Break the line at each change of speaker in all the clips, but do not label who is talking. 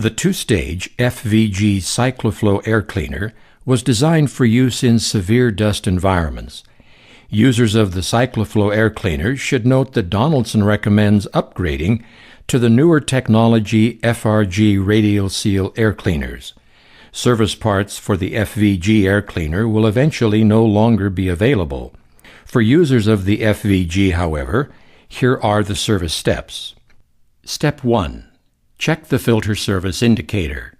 The two-stage FVG Cycloflow air cleaner was designed for use in severe dust environments. Users of the Cycloflow air cleaners should note that Donaldson recommends upgrading to the newer technology FRG radial seal air cleaners. Service parts for the FVG air cleaner will eventually no longer be available. For users of the FVG, however, here are the service steps. Step 1. Check the filter service indicator.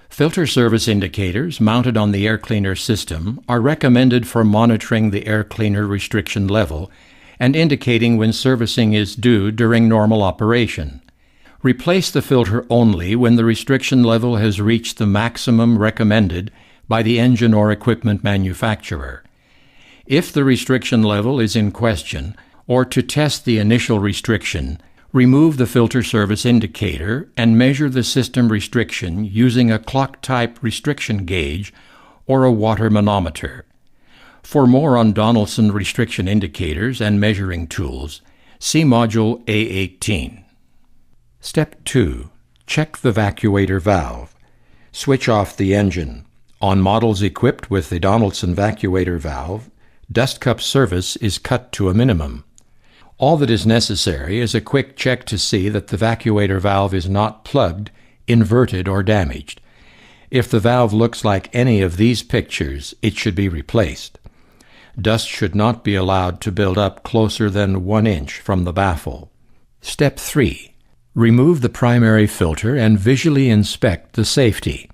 Filter service indicators mounted on the air cleaner system are recommended for monitoring the air cleaner restriction level and indicating when servicing is due during normal operation. Replace the filter only when the restriction level has reached the maximum recommended by the engine or equipment manufacturer. If the restriction level is in question, or to test the initial restriction, remove the filter service indicator and measure the system restriction using a clock-type restriction gauge or a water manometer. For more on Donaldson restriction indicators and measuring tools, see Module A10. Step 2. Check the vacuator valve. Switch off the engine. On models equipped with the Donaldson vacuator valve, dust cup service is cut to a minimum. All that is necessary is a quick check to see that the vacuator valve is not plugged, inverted, or damaged. If the valve looks like any of these pictures, it should be replaced. Dust should not be allowed to build up closer than 1 inch from the baffle. Step 3. Remove the primary filter and visually inspect the safety.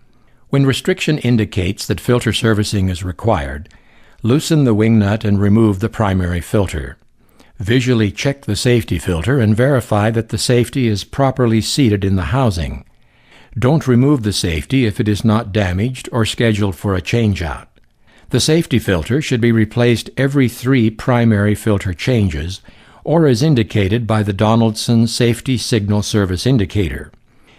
When restriction indicates that filter servicing is required, loosen the wing nut and remove the primary filter. Visually check the safety filter and verify that the safety is properly seated in the housing. Don't remove the safety if it is not damaged or scheduled for a changeout. The safety filter should be replaced every 3 primary filter changes, or as indicated by the Donaldson Safety Signal Service Indicator.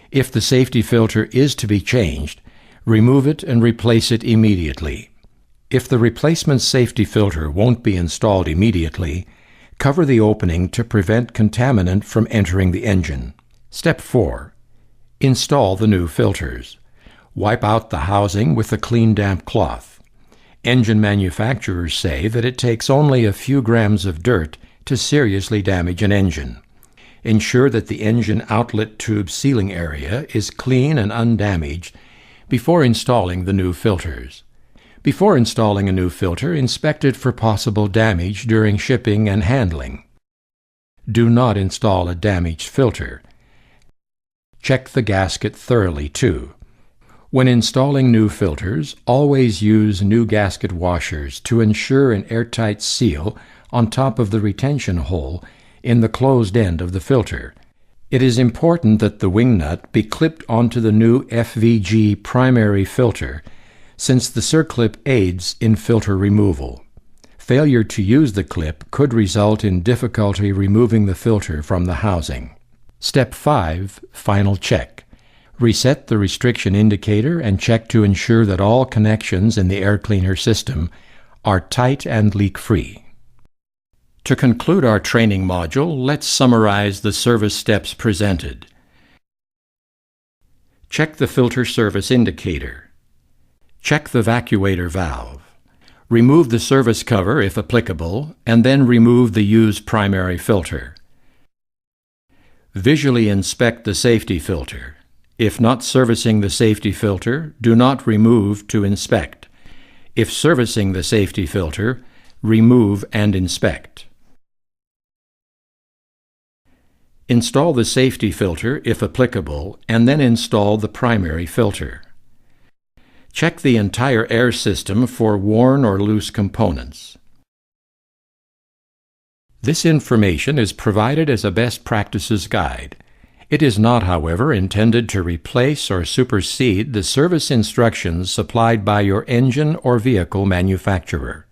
If the safety filter is to be changed, remove it and replace it immediately. If the replacement safety filter won't be installed immediately, cover the opening to prevent contaminant from entering the engine. Step 4. Install the new filters. Wipe out the housing with a clean damp cloth. Engine manufacturers say that it takes only a few grams of dirt to seriously damage an engine. Ensure that the engine outlet tube sealing area is clean and undamaged before installing the new filters. Before installing a new filter, inspect it for possible damage during shipping and handling. Do not install a damaged filter. Check the gasket thoroughly, too. When installing new filters, always use new gasket washers to ensure an airtight seal on top of the retention hole in the closed end of the filter. It is important that the wing nut be clipped onto the new FVG primary filter, since the circlip aids in filter removal. Failure to use the clip could result in difficulty removing the filter from the housing. Step 5. Final check. Reset the restriction indicator and check to ensure that all connections in the air cleaner system are tight and leak-free. To conclude our training module, let's summarize the service steps presented. Check the filter service indicator. Check the vacuator valve. Remove the service cover if applicable, and then remove the used primary filter. Visually inspect the safety filter. If not servicing the safety filter, do not remove to inspect. If servicing the safety filter, remove and inspect. Install the safety filter if applicable, and then install the primary filter. Check the entire air system for worn or loose components. This information is provided as a best practices guide. It is not, however, intended to replace or supersede the service instructions supplied by your engine or vehicle manufacturer.